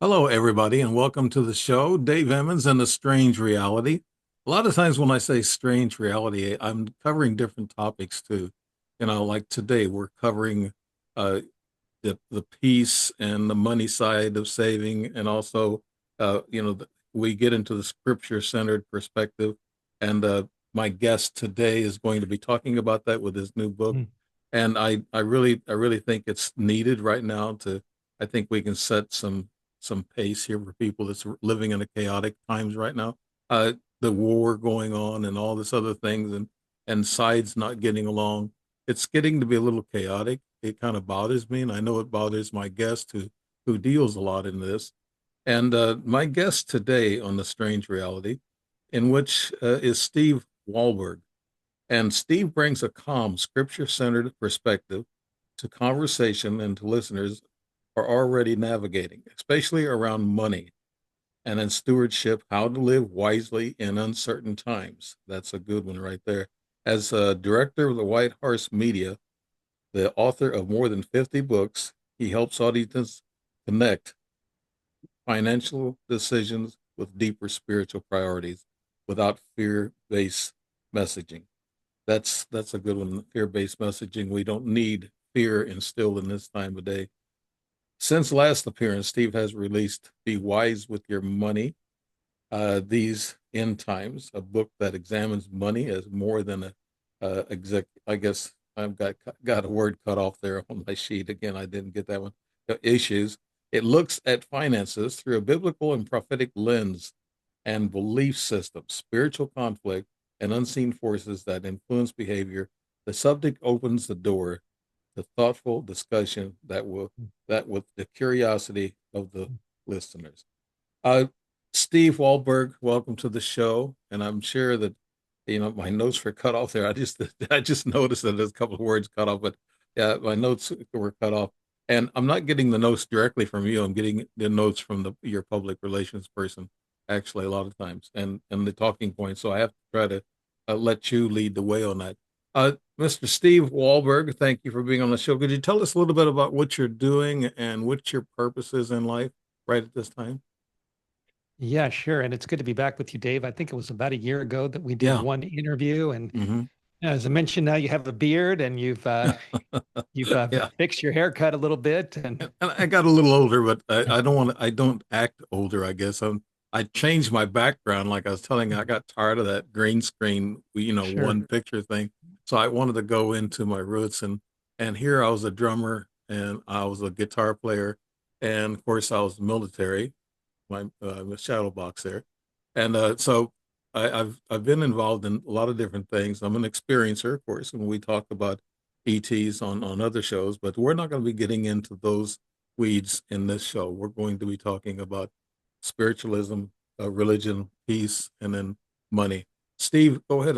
Hello, everybody, and welcome to the show. Dave Emmons and a Strange Reality. A lot of times when I say strange reality, I'm covering different topics too. Like today, we're covering uh, the peace and the money side of saving, and also, we get into the scripture-centered perspective. And my guest today is going to be talking about that with his new book. Mm. And I really think it's needed right now to. I think we can set some pace here for people that's living in a chaotic times right now. The war going on and all this other things, and sides not getting along. It's getting to be a little chaotic. It kind of bothers me, and I know it bothers my guest who deals a lot in this. And my guest today on the Strange Reality, in which is Steve Wohlberg. And Steve brings a calm, scripture centered perspective to conversation and to listeners are already navigating, especially around money and in stewardship, how to live wisely in uncertain times. That's a good one right there. As a director of the White Horse Media, the author of more than 50 books, he helps audiences connect financial decisions with deeper spiritual priorities without fear-based messaging. That's a good one. Fear-based messaging. We don't need fear instilled in this time of day. Since last appearance, Steve has released Be Wise with Your Money, These End Times, a book that examines money as more than I guess I've got a word cut off there on my sheet. Again, I didn't get that one. Issues. It looks at finances through a biblical and prophetic lens and belief systems, spiritual conflict, and unseen forces that influence behavior. The subject opens the door to thoughtful discussion that with the curiosity of the listeners. Uh, Steve Wohlberg, welcome to the show. And I'm sure that my notes were cut off there. I just noticed that there's a couple of words cut off, but yeah, my notes were cut off. And I'm not getting the notes directly from you. I'm getting the notes from your public relations person, actually, a lot of times, and the talking points. So I have to try to let you lead the way on that. Mr. Steve Wohlberg, thank you for being on the show. Could you tell us a little bit about what you're doing and what your purpose is in life right at this time? Yeah, sure. And it's good to be back with you, Dave. I think it was about a year ago that we did Yeah. one interview. And Hmm. as I mentioned, now you have a beard and you've Yeah. fixed your haircut a little bit. And And I got a little older, but I don't want to, I don't act older, I guess. I changed my background. Like I was telling you, I got tired of that green screen, sure. one picture thing. So I wanted to go into my roots and here I was a drummer and I was a guitar player. And of course I was military, my shadow box there. And so I've been involved in a lot of different things. I'm an experiencer, of course, and we talk about ETs on other shows, but we're not going to be getting into those weeds in this show. We're going to be talking about spiritualism, religion, peace, and then money. Steve, go ahead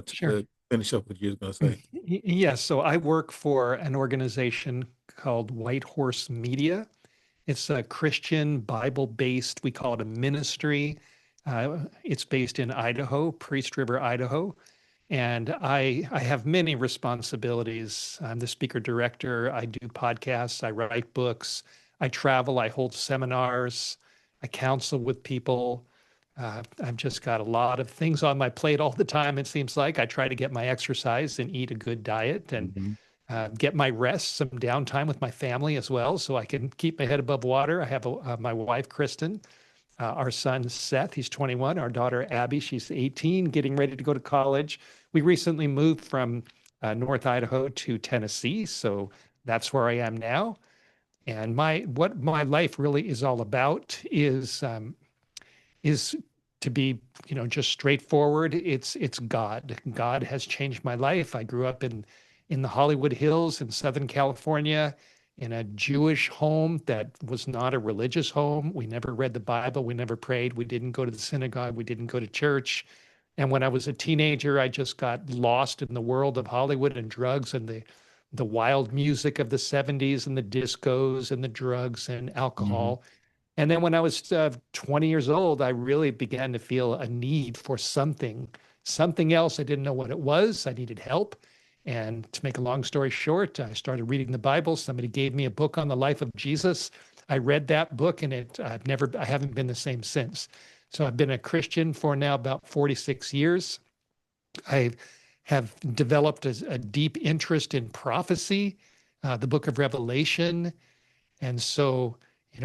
Sure. finish up what you were going to say. Yes. So I work for an organization called White Horse Media. It's a Christian Bible-based, we call it a ministry. It's based in Idaho, Priest River, Idaho. And I have many responsibilities. I'm the speaker director. I do podcasts. I write books. I travel. I hold seminars. I counsel with people. I've just got a lot of things on my plate all the time. It seems like I try to get my exercise and eat a good diet and Mhm. get my rest, some downtime with my family as well, so I can keep my head above water. I have my wife, Kristen, our son Seth, he's 21. Our daughter Abby, she's 18, getting ready to go to college. We recently moved from North Idaho to Tennessee, so that's where I am now. And my what my life really is all about is to be, just straightforward. It's God. God has changed my life. I grew up in the Hollywood Hills in Southern California in a Jewish home that was not a religious home. We never read the Bible. We never prayed. We didn't go to the synagogue. We didn't go to church. And when I was a teenager, I just got lost in the world of Hollywood and drugs and the wild music of the 70s and the discos and the drugs and Mhm. alcohol. And then when I was 20 years old, I really began to feel a need for something else. I didn't know what it was. I needed help. And to make a long story short, I started reading the Bible. Somebody gave me a book on the life of Jesus. I read that book and I haven't been the same since. So I've been a Christian for now about 46 years. I have developed a deep interest in prophecy, the book of Revelation. And so,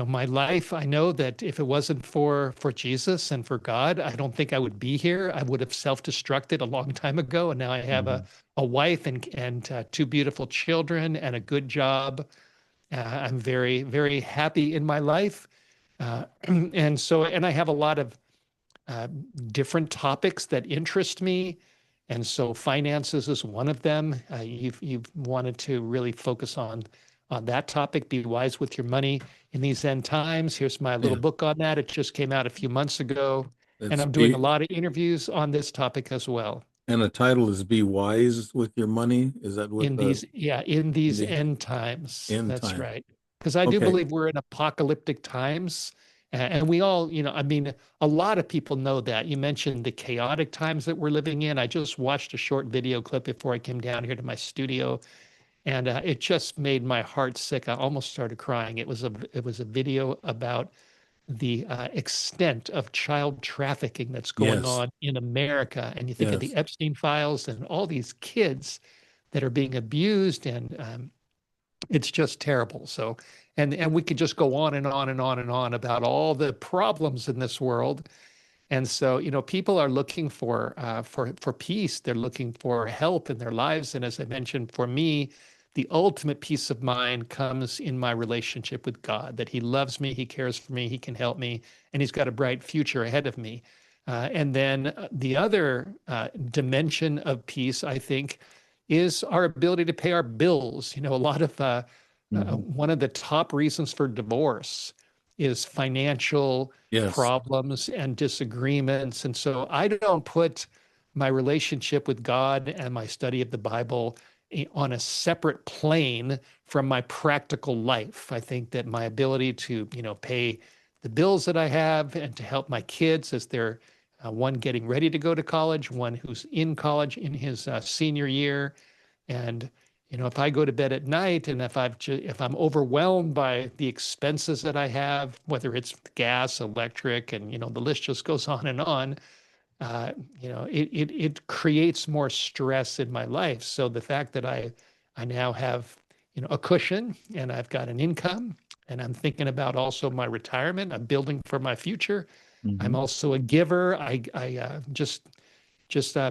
my life, I know that if it wasn't for Jesus and for God, I don't think I would be here. I would have self-destructed a long time ago. And now I have Hmm. a wife and two beautiful children and a good job. I'm very, very happy in my life. And I have a lot of uh, different topics that interest me. And so finances is one of them. You've wanted to really focus on that topic. Be wise with your money in these end times. Here's my little Yeah, book on that. It just came out a few months ago, and it's I'm doing a be lot of interviews on this topic as well. and the title is "Be Wise with Your Money." Is that what In these the end times. end That's time? right. Because I do Okay. believe we're in apocalyptic times. And we all, I mean, a lot of people know that. You mentioned the chaotic times that we're living in. I just watched a short video clip before I came down here to my studio, and it just made my heart sick. I almost started crying. It was a video about the extent of child trafficking that's going Yes. on in America. And you think of the Yes. Epstein files and all these kids that are being abused, and it's just terrible. So, and we could just go on and on and on and on about all the problems in this world. And so, people are looking for peace. They're looking for help in their lives. And as I mentioned, for me, the ultimate peace of mind comes in my relationship with God, that He loves me, He cares for me, He can help me, and He's got a bright future ahead of me. And then the other dimension of peace, I think, is our ability to pay our bills. A lot of Hmm. one of the top reasons for divorce is financial Yes. problems and disagreements. And so I don't put my relationship with God and my study of the Bible on a separate plane from my practical life. I think that my ability to, pay the bills that I have and to help my kids as they're one getting ready to go to college, one who's in college in his senior year, and if I go to bed at night and if I'm overwhelmed by the expenses that I have, whether it's gas, electric, and the list just goes on and on, it creates more stress in my life. So the fact that I now have a cushion and I've got an income and I'm thinking about also my retirement, I'm building for my future. I'm Hmm. also a giver. I just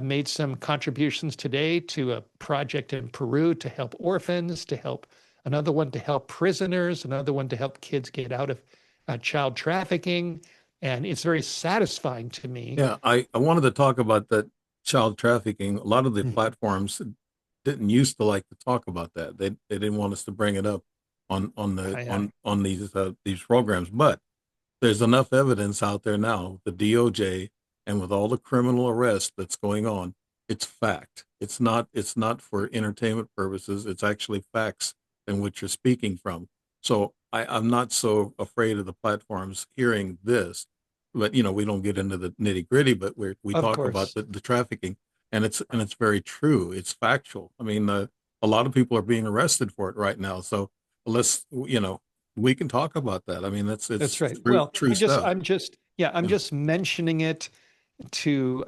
made some contributions today to a project in Peru to help orphans, to help another one to help prisoners, another one to help kids get out of child trafficking. And it's very satisfying to me. Yeah, I wanted to talk about that child trafficking. A lot of the Mhm. platforms didn't used to like to talk about that. They didn't want us to bring it up on these programs. But there's enough evidence out there now, the DOJ, and with all the criminal arrest that's going on, it's fact. It's not for entertainment purposes. It's actually facts in which you're speaking from. So I'm not so afraid of the platforms hearing this, but we don't get into the nitty gritty, but we Of talk about course. the trafficking, and it's very true. It's factual. I mean, a lot of people are being arrested for it right now. So let's we can talk about that. I mean, That's it's right. true Well, true stuff. I'm Yeah. just mentioning it to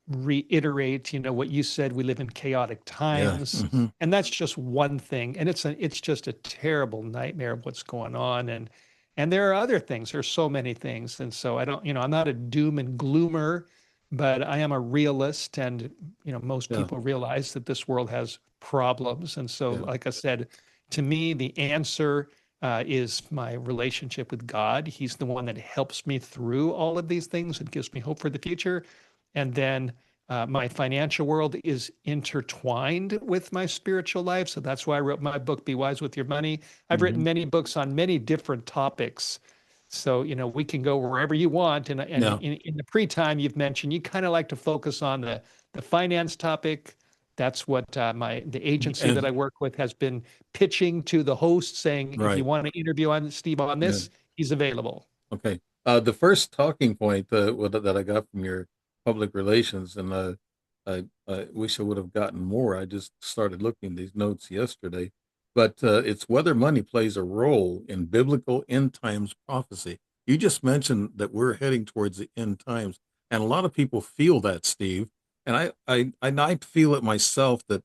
reiterate, what you said. We live in chaotic Yeah. times, Hmm. and that's just one thing. And it's just a terrible nightmare of what's going on. And there are other things. There's so many things. And so I don't, I'm not a doom and gloomer, but I am a realist. And most Yeah. people realize that this world has problems. And so, Yeah. like I said, to me, the answer is my relationship with God. He's the one that helps me through all of these things and gives me hope for the future. And then my financial world is intertwined with my spiritual life. So that's why I wrote my book, Be Wise with Your Money. I've written Hmm. many books on many different topics. So, we can go wherever you want. And Yeah. in the pre-time you've mentioned, you kind of like to focus on the finance topic. That's what the agency that And I work with has been pitching to the host, saying, if you right. want to interview on Steve on Yeah. this, he's available. Okay. The first talking point that I got from your public relations, and I wish I would have gotten more. I just started looking at these notes yesterday. but it's whether money plays a role in biblical end times prophecy. You just mentioned that we're heading towards the end times, and a lot of people feel that, Steve. And I feel it myself that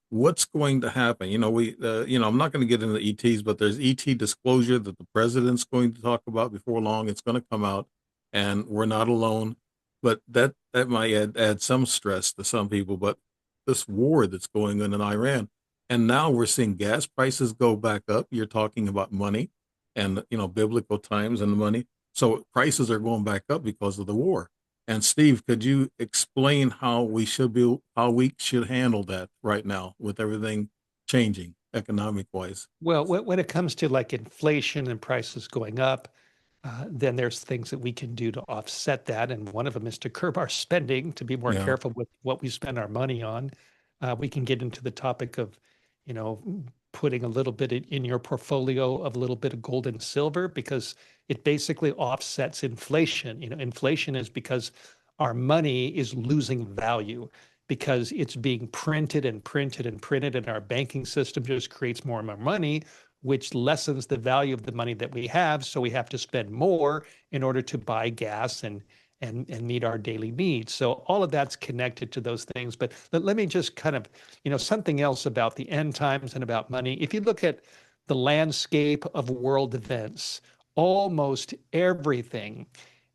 what's going to happen. I'm not going to get into ETs, but there's ET disclosure that the president's going to talk about before long. It's going to come out, and we're not alone. But that might add some stress to some people. But this war that's going on in Iran, and now we're seeing gas prices go back up. You're talking about money, and biblical times and the money. So prices are going back up because of the war. And Steve, could you explain how we should handle that right now with everything changing economic wise? Well, when it comes to like inflation and prices going up, then there's things that we can do to offset that. And one of them is to curb our spending, to be more Yeah. careful with what we spend our money on. We can get into the topic of, you know, putting a little bit in your portfolio of a little bit of gold and silver because it basically offsets inflation. Inflation is because our money is losing value because it's being printed and printed and printed, and our banking system just creates more and more money, which lessens the value of the money that we have. So we have to spend more in order to buy gas and meet our daily needs. So all of that's connected to those things. But let me just kind of, something else about the end times and about money. If you look at the landscape of world events, almost everything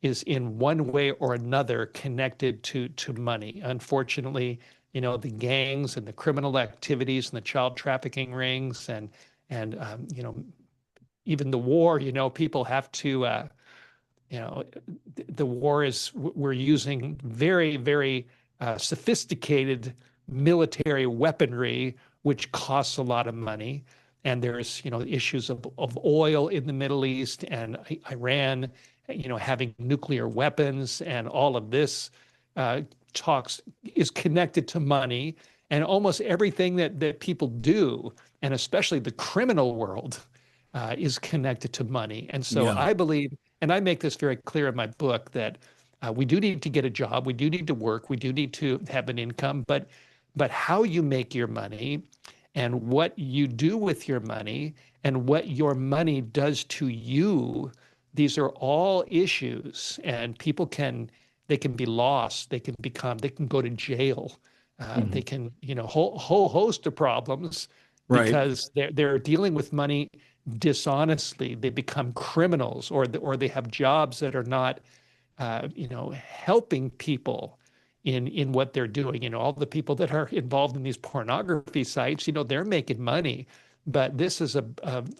is in one way or another connected to money. Unfortunately, the gangs and the criminal activities and the child trafficking rings and even the war, people have to you know, the war is we're using very, very sophisticated military weaponry, which costs a lot of money. And there's, issues of oil in the Middle East and Iran, having nuclear weapons, and all of this talks is connected to money. And almost everything that people do, and especially the criminal world, is connected to money. And so Yeah. I believe, and I make this very clear in my book, that we do need to get a job, we do need to work, we do need to have an income, but how you make your money and what you do with your money and what your money does to you, these are all issues, and people can be lost, they can go to jail, they Mhm. can, whole host of problems Right. because they're dealing with money dishonestly. They become criminals, or they have jobs that are not, helping people in what they're doing. All the people that are involved in these pornography sites, they're making money, but this is a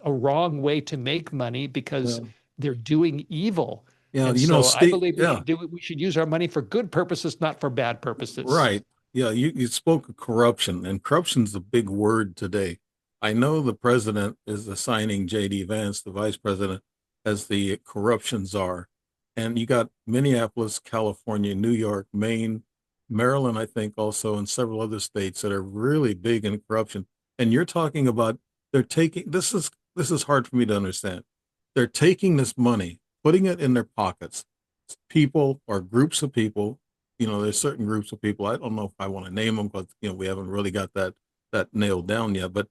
wrong way to make money because Well, they're doing evil. yeah, And so I Steve, believe yeah, we should use our money for good purposes, not for bad purposes. right. Yeah, you spoke of corruption, and corruption's a big word today. I know the president is assigning J.D. Vance, the vice president, as the corruption czar. And you got Minneapolis, California, New York, Maine, Maryland, I think also, and several other states that are really big in corruption. And you're talking about they're taking this is hard for me to understand. They're taking this money, putting it in their pockets, people or groups of people. There's certain groups of people. I don't know if I want to name them because we haven't really got that nailed down yet. But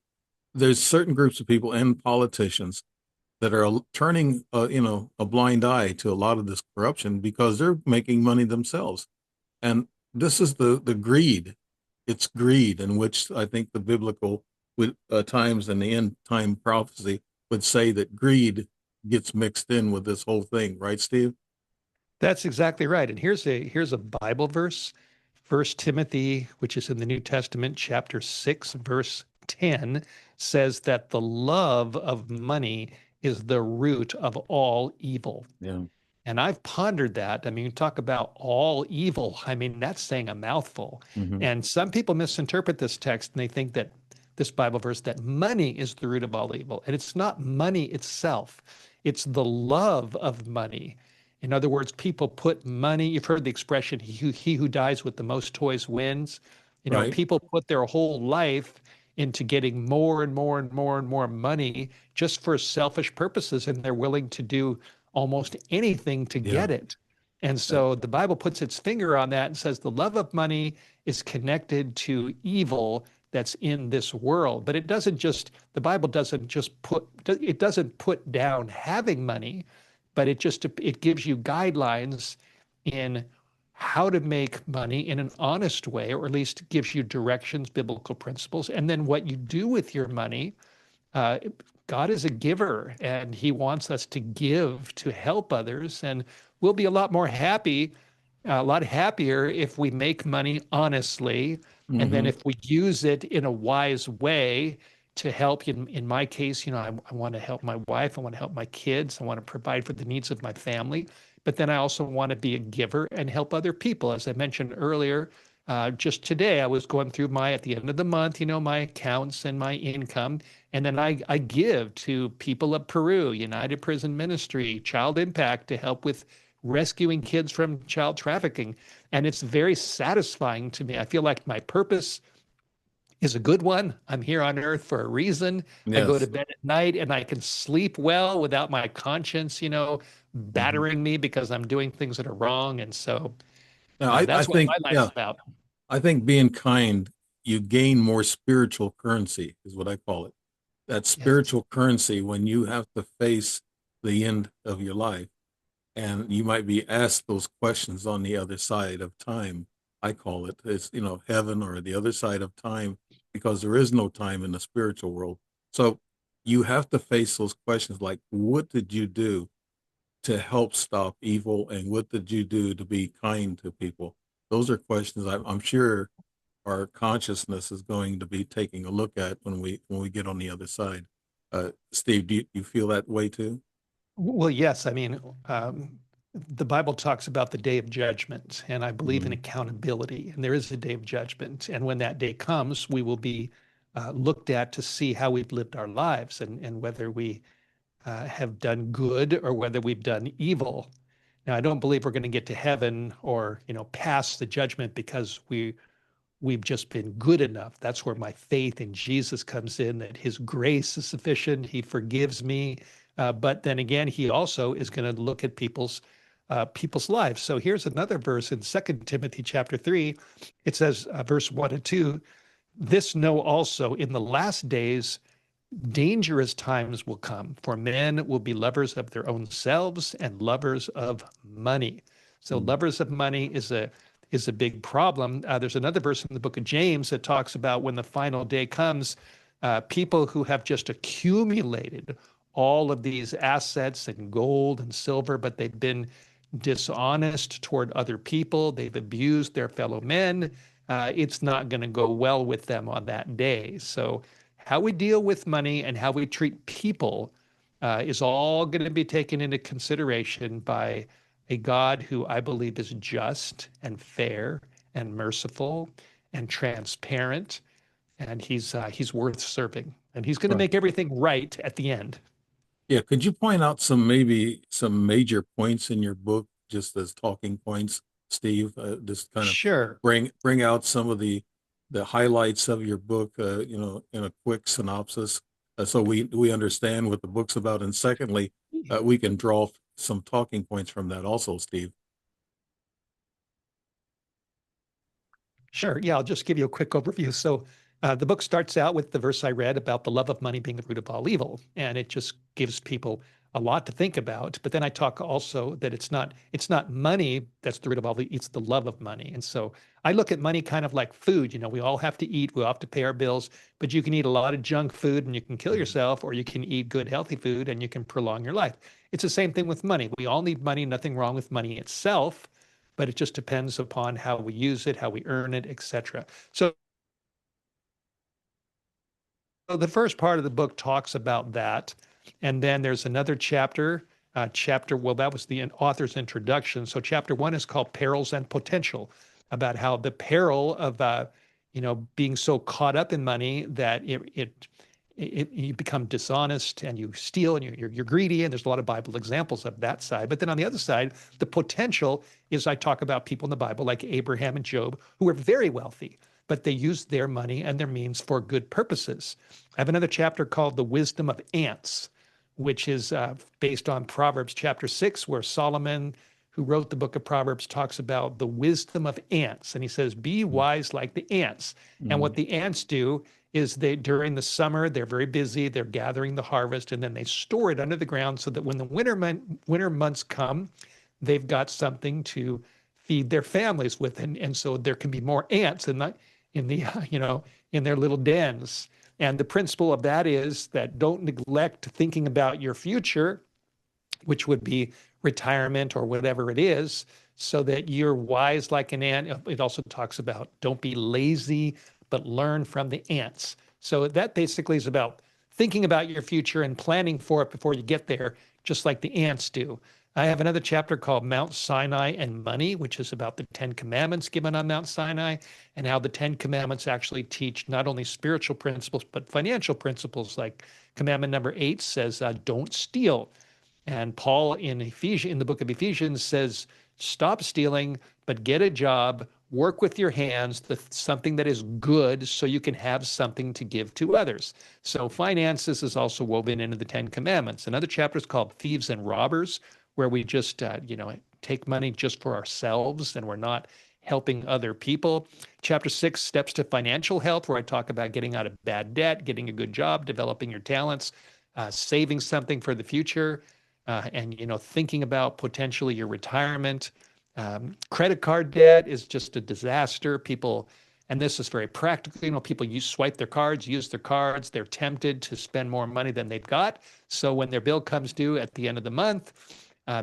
there's certain groups of people and politicians that are turning a blind eye to a lot of this corruption because they're making money themselves. And this is the greed. It's greed in which I think the biblical times and the end time prophecy would say that greed gets mixed in with this whole thing, right, Steve? That's exactly right. And here's a Bible verse, First Timothy, which is in the New Testament, chapter 6, verse 10, says that the love of money is the root of all evil. Yeah. And I've pondered that. I mean, you talk about all evil. I mean, that's saying a mouthful. Hmm. And some people misinterpret this text and they think that this Bible verse, that money is the root of all evil. And it's not money itself, it's the love of money. In other words, people put money, you've heard the expression, he who dies with the most toys wins. Right. People put their whole life into getting more and more and more and more money just for selfish purposes, and they're willing to do almost anything to Yeah. get it. And Uh, so the Bible puts its finger on that and says the love of money is connected to evil, that's in this world. But the Bible it doesn't put down having money, but it gives you guidelines in how to make money in an honest way, or at least gives you directions, biblical principles, and then what you do with your money. uh, God is a giver, and He wants us to give to help others. And we'll be a lot happier if we make money honestly. And then Hmm. if we use it in a wise way to help, in my case, I want to help my wife, I want to help my kids, I want to provide for the needs of my family. But then I also want to be a giver and help other people. As I mentioned earlier, just today, I was going through at the end of the month, my accounts and my income. And then I give to people of Peru, United Prison Ministry, Child Impact, to help with rescuing kids from child trafficking. And it's very satisfying to me. I feel like my purpose is a good one. I'm here on earth for a reason. I go to Yes. bed at night and I can sleep well without my conscience, Hmm. battering me because I'm doing things that are wrong. And so Now, I that's what think, my life's yeah, about. I think being kind, you gain more spiritual currency, is what I call it. That Yes. spiritual currency when you have to face the end of your life, and you might be asked those questions on the other side of time. I call it, it's, heaven or the other side of time, because there is no time in the spiritual world. So you have to face those questions like, what did you do to help stop evil, and what did you do to be kind to people? Those are questions I'm sure our consciousness is going to be taking a look at when we get on the other side. Steve, do you feel that way too? Well, yes. I mean, the Bible talks about the day of judgment, and I believe in Mhm. accountability. And there is a day of judgment. And when that day comes, we will be looked at to see how we've lived our lives, and whether we have done good or whether we've done evil. Now, I don't believe we're going to get to heaven or, pass the judgment because we've just been good enough. That's where my faith in Jesus comes in, that His grace is sufficient. He forgives me. But then again, He also is going to look at people's lives. So here's another verse in 2 Timothy chapter 3. It says, verse 1 and 2, this know also, in the last days dangerous times will come, for men will be lovers of their own selves and lovers of money. So Mhm. lovers of money is a big problem. There's another verse in the book of James that talks about when the final day comes, people who have just accumulated all of these assets and gold and silver, but they've been dishonest toward other people. They've abused their fellow men. It's not going to go well with them on that day. So how we deal with money and how we treat people is all going to be taken into consideration by a God who I believe is just and fair and merciful and transparent, and he's worth serving, and he's going to Right. make everything right at the end. Yeah, could you point out maybe some major points in your book, just as talking points, Steve? Just kind of Sure. bring out some of the highlights of your book, in a quick synopsis, so we understand what the book's about. And secondly, we can draw some talking points from that also, Steve. Sure. Yeah, I'll just give you a quick overview. So, the book starts out with the verse I read about the love of money being the root of all evil, and it just gives people a lot to think about. But then I talk also that it's not money that's the root of all evil; it's the love of money. And so I look at money kind of like food. We all have to eat, we all have to pay our bills, but you can eat a lot of junk food and you can kill Mhm. yourself, or you can eat good, healthy food and you can prolong your life. It's the same thing with money. We all need money. Nothing wrong with money itself, but it just depends upon how we use it, how we earn it, etc. So the first part of the book talks about that, and then there's another chapter. Well, that was the author's introduction. So chapter 1 is called Perils and Potential, about how the peril of being so caught up in money that you become dishonest and you steal and you're greedy, and there's a lot of Bible examples of that side. But then on the other side, the potential is, I talk about people in the Bible like Abraham and Job who were very wealthy, but they used their money and their means for good purposes. I have another chapter called The Wisdom of Ants, which is based on Proverbs chapter 6, where Solomon, who wrote the book of Proverbs, talks about the wisdom of ants. And he says, be wise like the ants. And what Mhm. the ants do is they, during the summer, they're very busy. They're gathering the harvest, and then they store it under the ground so that when the winter months come, they've got something to feed their families with. And so there can be more ants in the in their little dens. And the principle of that is that don't neglect thinking about your future, which would be retirement or whatever it is, so that you're wise like an ant. It also talks about don't be lazy, but learn from the ants. So that basically is about thinking about your future and planning for it before you get there, just like the ants do. I have another chapter called Mount Sinai and Money, which is about the 10 Commandments given on Mount Sinai and how the 10 Commandments actually teach not only spiritual principles, but financial principles. Like commandment number 8 says, don't steal. And Paul in the book of Ephesians says, stop stealing, but get a job, work with your hands, something that is good so you can have something to give to others. So finances is also woven into the 10 Commandments. Another chapter is called Thieves and Robbers, where we just, take money just for ourselves and we're not helping other people. Chapter 6, Steps to Financial Health, where I talk about getting out of bad debt, getting a good job, developing your talents, saving something for the future, and thinking about potentially your retirement. Credit card debt is just a disaster. People, and this is very practical. People swipe their cards, use their cards. They're tempted to spend more money than they've got. So when their bill comes due at the end of the month,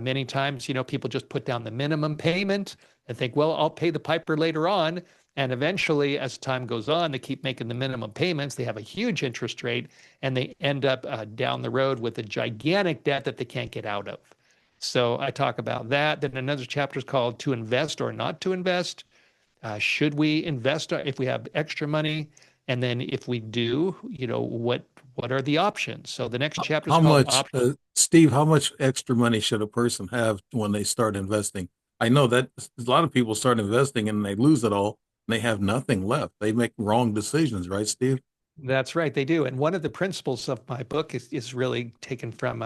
many times, people just put down the minimum payment and think, well, I'll pay the piper later on. And eventually, as time goes on, they keep making the minimum payments. They have a huge interest rate, and they end up down the road with a gigantic debt that they can't get out of. So I talk about that. Then another chapter is called To Invest or Not to Invest. Should we invest if we have extra money? And then if we do, what are the options? So the next chapter is How called much, Options. Steve, how much extra money should a person have when they start investing? I know that a lot of people start investing and they lose it all and they have nothing left. They make wrong decisions, right, Steve? That's right, they do. And one of the principles of my book is really taken from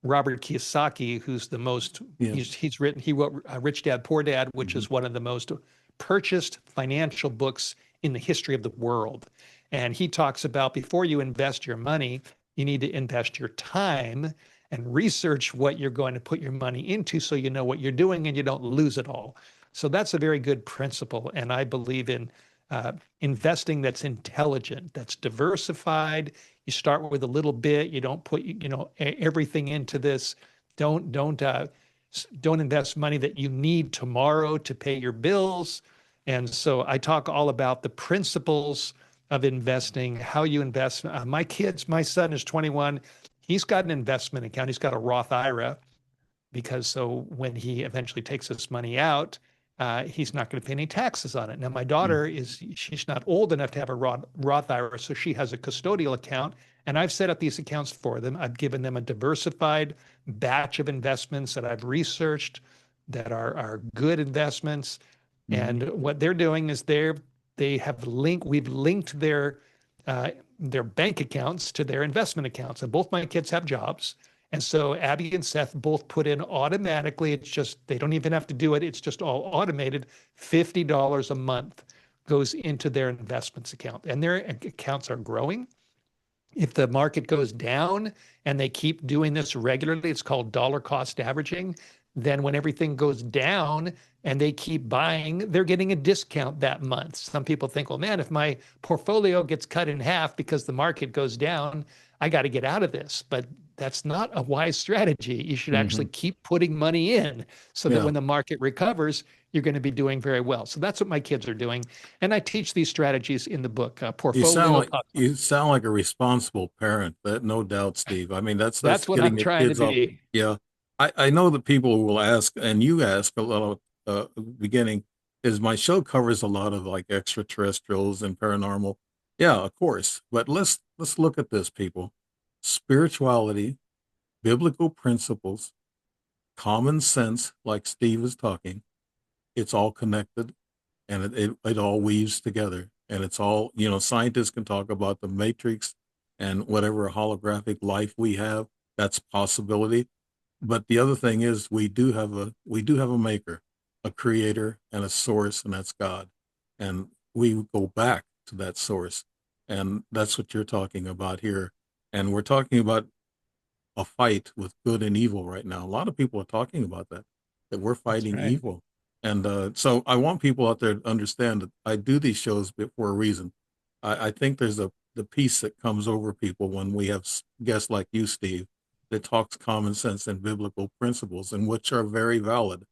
Robert Kiyosaki, who's the most, Yeah. he wrote Rich Dad, Poor Dad, which Mhm. is one of the most purchased financial books in the history of the world. And he talks about before you invest your money, you need to invest your time and research what you're going to put your money into so you know what you're doing and you don't lose it all. So that's a very good principle. And I believe in uh, investing that's intelligent, that's diversified. You start with a little bit. You don't put everything into this. Don't invest money that you need tomorrow to pay your bills. And so I talk all about the principles of investing, how you invest. My son is 21. He's got an investment account. He's got a Roth IRA because so when he eventually takes this money out, he's not going to pay any taxes on it. Now, my daughter she's not old enough to have a Roth IRA, so she has a custodial account. And I've set up these accounts for them. I've given them a diversified batch of investments that I've researched that are good investments. Mhm. And what they're doing is we've linked uh, their bank accounts to their investment accounts. And both my kids have jobs. And so Abby and Seth both put in automatically. It's just, they don't even have to do it. It's just all automated. $50 a month goes into their investments account, and their accounts are growing. If the market goes down and they keep doing this regularly, it's called dollar cost averaging. Then when everything goes down and they keep buying, they're getting a discount that month. Some people think, well, man, if my portfolio gets cut in half because the market goes down, I got to get out of this. But that's not a wise strategy. You should actually Mhm. keep putting money in so that Yeah. when the market recovers, you're going to be doing very well. So that's what my kids are doing. And I teach these strategies in the book, Portfolio. You sound like a responsible parent. That no doubt, Steve. I mean, that's That's what getting I'm your trying to kids off. be. Yeah, I know that people will ask, and you ask a lot of beginning. Is my show covers a lot of like extraterrestrials and paranormal? Yeah, of course. But let's look at this, people. Spirituality, biblical principles, common sense, like Steve is talking. It's all connected and it all weaves together and it's all scientists can talk about the matrix and whatever holographic life we have, that's a possibility, but the other thing is we do have a maker, a creator, and a source, and that's God. And we go back to that source. And that's what you're talking about here. And we're talking about a fight with good and evil right now. A lot of people are talking about that we're That's fighting right. evil. And so I want people out there to understand that I do these shows for a reason. I think there's the peace that comes over people when we have guests like you, Steve, that talks common sense and biblical principles, and which are very valid.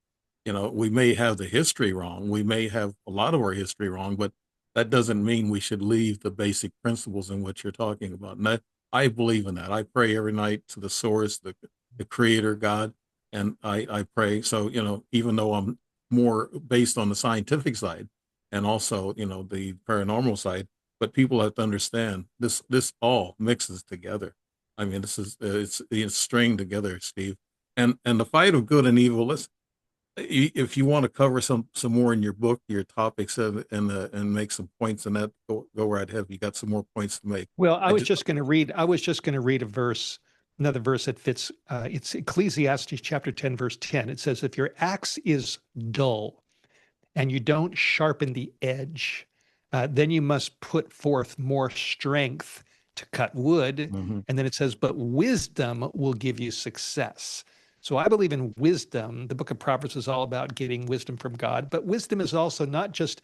We may have the history wrong. We may have a lot of our history wrong, but that doesn't mean we should leave the basic principles in what you're talking about. And I believe in that. I pray every night to the source, the creator God, and I pray. So, even though I'm more based on the scientific side and also, the paranormal side, but people have to understand this all mixes together. I mean, this is it's stringed together, Steve. And the fight of good and evil. If you want to cover some more in your book, your topics, and make some points in that, go right ahead. You got some more points to make. Well, I just I was just going to read another verse that fits. It's Ecclesiastes chapter 10, verse 10. It says, if your axe is dull and you don't sharpen the edge, then you must put forth more strength to cut wood. hmm And then it says, but wisdom will give you success. So I believe in wisdom. The book of Proverbs is all about getting wisdom from God, but wisdom is also not just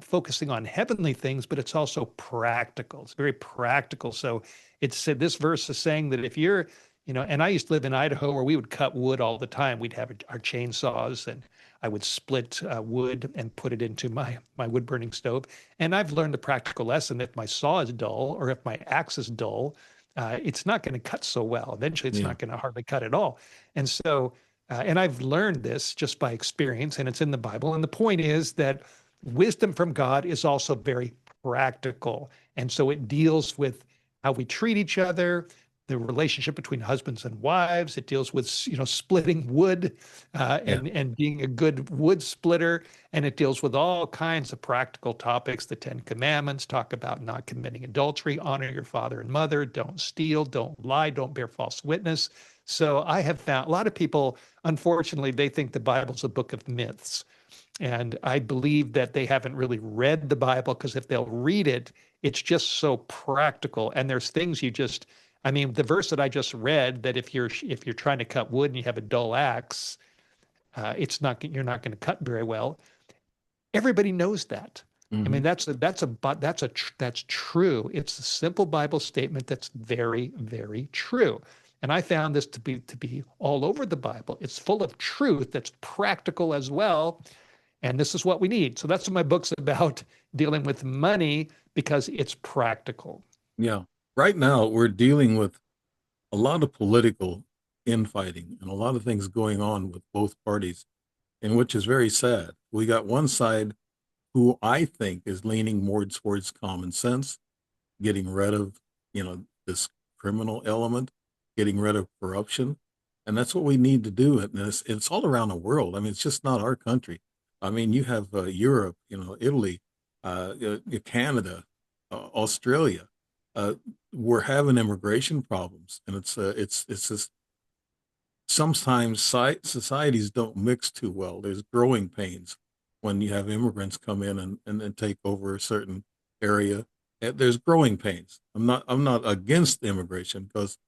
focusing on heavenly things, but it's also practical. It's very practical. So it's said this verse is saying that if you're, and I used to live in Idaho where we would cut wood all the time. We'd have our chainsaws and I would split wood and put it into my wood burning stove. And I've learned the practical lesson: if my saw is dull or if my axe is dull, it's not going to cut so well. Eventually, it's Yeah. not going to hardly cut at all. And so, and I've learned this just by experience, and it's in the Bible. And the point is that wisdom from God is also very practical. And so it deals with how we treat each other, the relationship between husbands and wives. It deals with splitting wood Yeah. and being a good wood splitter, and it deals with all kinds of practical topics. The Ten Commandments talk about not committing adultery, honor your father and mother, don't steal, don't lie, don't bear false witness. So I have found a lot of people, unfortunately, they think the Bible's a book of myths. And I believe that they haven't really read the Bible, because if they'll read it, it's just so practical. And there's things I mean, the verse that I just read, that if you're trying to cut wood and you have a dull axe, you're not going to cut very well. Everybody knows that. I hmm mean, that's true. It's a simple Bible statement that's very, very true. And I found this to be all over the Bible. It's full of truth that's practical as well, and this is what we need. So that's what my book's about: dealing with money, because it's practical. Yeah. Right now, we're dealing with a lot of political infighting and a lot of things going on with both parties, and which is very sad. We got one side who I think is leaning more towards common sense, getting rid of, this criminal element, getting rid of corruption. And that's what we need to do. And it's all around the world. I mean, it's just not our country. I mean, you have Europe, Italy, Canada, Australia. Uh, we're having immigration problems, and it's just sometimes societies don't mix too well. There's growing pains when you have immigrants come in and take over a certain area. There's growing pains. I'm not against immigration, because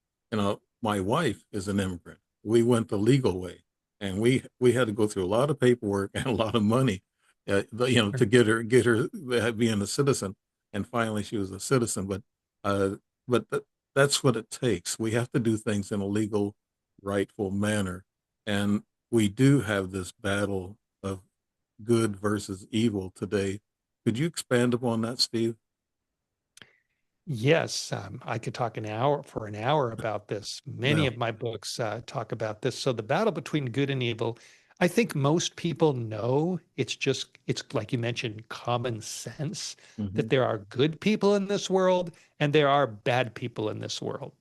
my wife is an immigrant. We went the legal way, and we had to go through a lot of paperwork and a lot of money, to get her being a citizen. And finally, she was a citizen. Uh, but that's what it takes. We have to do things in a legal, rightful manner. And we do have this battle of good versus evil today. Could you expand upon that, Steve? Yes, I could talk an hour about this. Many Yeah. of my books talk about this. So the battle between good and evil, I think most people know. It's like you mentioned, common sense hmm that there are good people in this world and there are bad people in this world.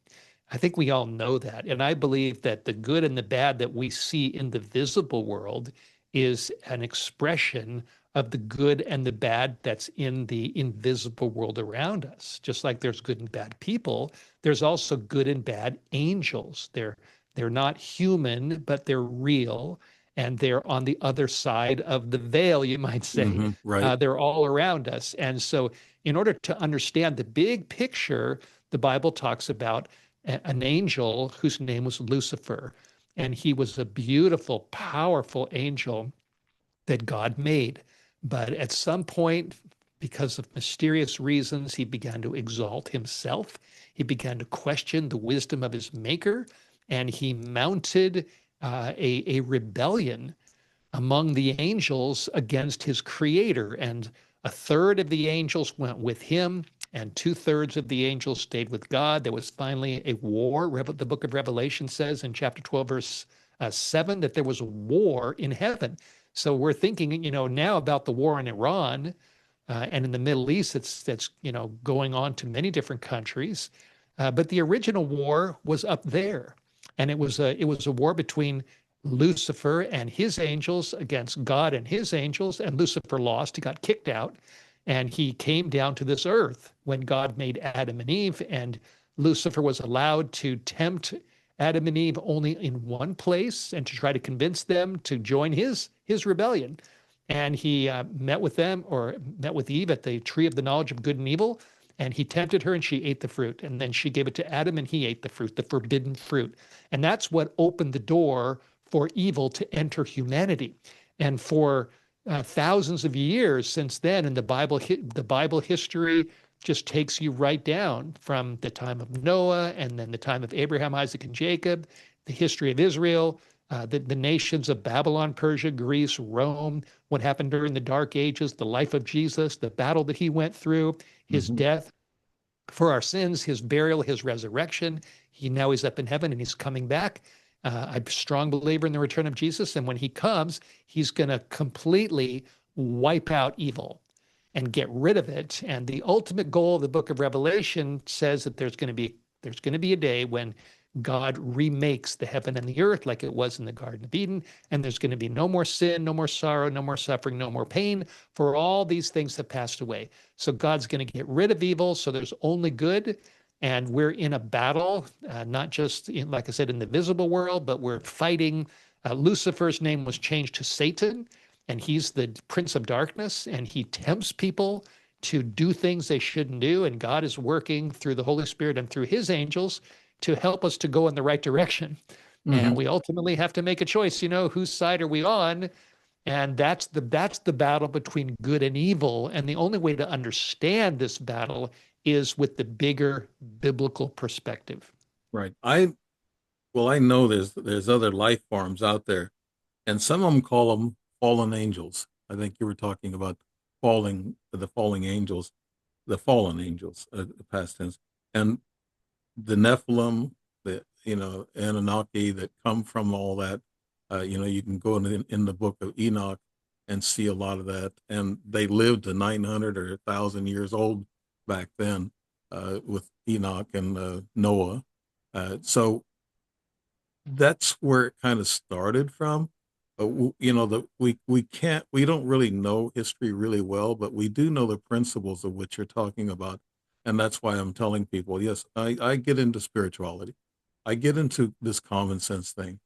I think we all know that. And I believe that the good and the bad that we see in the visible world is an expression of the good and the bad that's in the invisible world around us. Just like there's good and bad people, there's also good and bad angels. They're They're not human, but they're real. And they're on the other side of the veil, you might say. Right. They're all around us. And so, in order to understand the big picture, the Bible talks about an angel whose name was Lucifer. And he was a beautiful, powerful angel that God made. But at some point, because of mysterious reasons, he began to exalt himself. He began to question the wisdom of his maker, and he mounted a rebellion among the angels against his creator. And a third of the angels went with him, and two-thirds of the angels stayed with God. There was finally a war. The book of Revelation says in chapter 12, verse 7, that there was a war in heaven. So we're thinking, now about the war in Iran and in the Middle East. That's going on to many different countries. But the original war was up there, and it was a war between Lucifer and his angels against God and his angels, and Lucifer lost. He got kicked out, and he came down to this earth when God made Adam and Eve, and Lucifer was allowed to tempt Adam and Eve only in one place and to try to convince them to join his rebellion. And he met with them, or met with Eve at the tree of the knowledge of good and evil, and he tempted her and she ate the fruit. And then she gave it to Adam and he ate the fruit, the forbidden fruit. And that's what opened the door for evil to enter humanity. And for thousands of years since then, in the Bible history just takes you right down from the time of Noah and then the time of Abraham, Isaac, and Jacob, the history of Israel, the nations of Babylon, Persia, Greece, Rome, what happened during the Dark Ages, the life of Jesus, the battle that he went through, his Hmm. death for our sins, his burial, his resurrection. He's up in heaven and he's coming back. I'm a strong believer in the return of Jesus. And when he comes, he's going to completely wipe out evil and get rid of it. And the ultimate goal of the book of Revelation says that there's going to be a day when God remakes the heaven and the earth like it was in the Garden of Eden. And there's going to be no more sin, no more sorrow, no more suffering, no more pain, for all these things have passed away. So God's going to get rid of evil. So there's only good. And we're in a battle, not just, like I said, in the visible world, but we're fighting. Lucifer's name was changed to Satan, and he's the prince of darkness, and he tempts people to do things they shouldn't do. And God is working through the Holy Spirit and through his angels to help us to go in the right direction. Hmm. And we ultimately have to make a choice, whose side are we on? And that's the battle between good and evil. And the only way to understand this battle is with the bigger biblical perspective. Right. I know there's other life forms out there, and some of them call them fallen angels. I think you were talking about falling angels, the fallen angels, past tense, and the Nephilim, the Anunnaki that come from all that. You can go in the book of Enoch and see a lot of that, and they lived to 900 or 1,000 years old back then, with Enoch and Noah. So that's where it kind of started from. That we don't really know history really well, but we do know the principles of which you're talking about, and that's why I'm telling people, yes, I get into spirituality, I get into this common sense thing,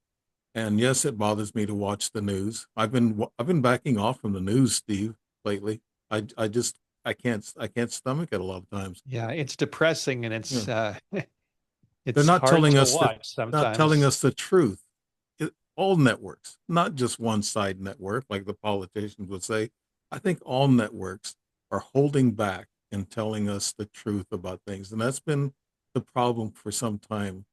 and yes, it bothers me to watch the news. I've been backing off from the news, Steve, lately. I can't stomach it a lot of times. Yeah, it's depressing and Yeah. They're it's not hard telling to us watch not telling sometimes. us the truth. All networks, not just one side network, like the politicians would say. I think all networks are holding back and telling us the truth about things. And that's been the problem for some time.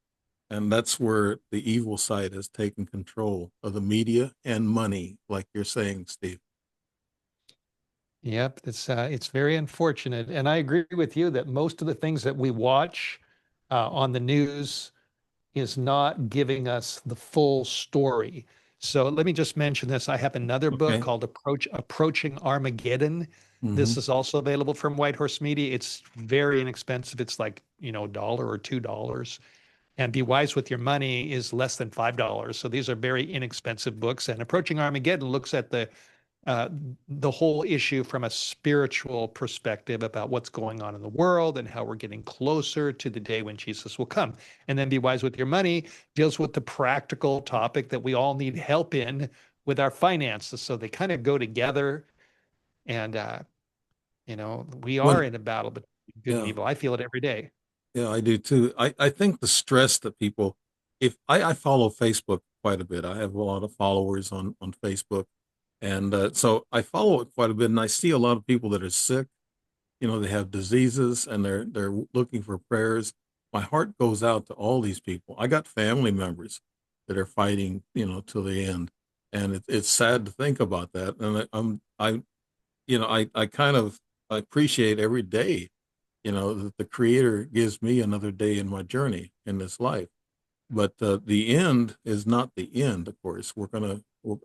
And that's where the evil side has taken control of the media and money, like you're saying, Steve. Yep, it's very unfortunate, and I agree with you that most of the things that we watch on the news is not giving us the full story. So let me just mention this. I have another book Okay. called Approaching Armageddon. Hmm. This is also available from White Horse Media. It's very inexpensive. It's like, a dollar or $2. And Be Wise with Your Money is less than $5. So these are very inexpensive books. And Approaching Armageddon looks at uh, the whole issue from a spiritual perspective about what's going on in the world and how we're getting closer to the day when Jesus will come. And then Be Wise with Your Money deals with the practical topic that we all need help in with our finances. So they kind of go together. And, we When are in a battle between good and yeah, evil. I feel it every day. yeah, I do too. I think the stress that people, if I follow Facebook quite a bit, I have a lot of followers on Facebook, and so I follow it quite a bit, and I see a lot of people that are sick. They have diseases, and they're looking for prayers. My heart goes out to all these people. I got family members that are fighting, to the end, and it's sad to think about that. And I kind of appreciate every day, that the Creator gives me another day in my journey in this life. But the end is not the end. Of course,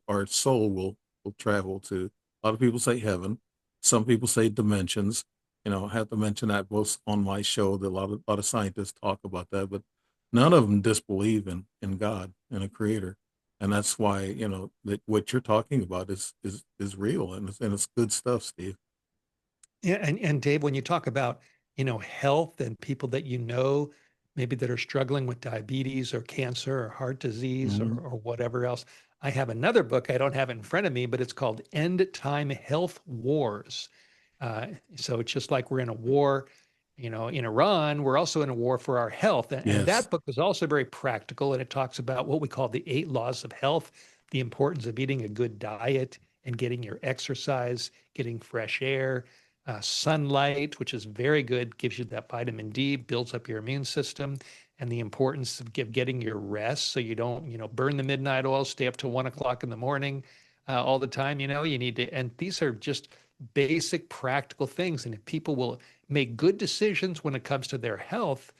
our soul will travel to. A lot of people say heaven. Some people say dimensions. I have to mention that both on my show. That a lot of scientists talk about that, but none of them disbelieve in God and a Creator, and that's why that what you're talking about is real, and it's good stuff, Steve. Yeah, and Dave, when you talk about, health and people that maybe that are struggling with diabetes or cancer or heart disease Hmm. or whatever else, I have another book. I don't have it in front of me, but it's called End Time Health Wars. Uh, so it's just like we're in a war, in Iran, we're also in a war for our health. And Yes. that book is also very practical, and it talks about what we call the 8 laws of health, the importance of eating a good diet and getting your exercise, getting fresh air, sunlight, which is very good, gives you that vitamin D, builds up your immune system, and the importance of getting your rest so you don't, burn the midnight oil, stay up till 1 o'clock in the morning all the time. You need to, and these are just basic practical things. And if people will make good decisions when it comes to their health,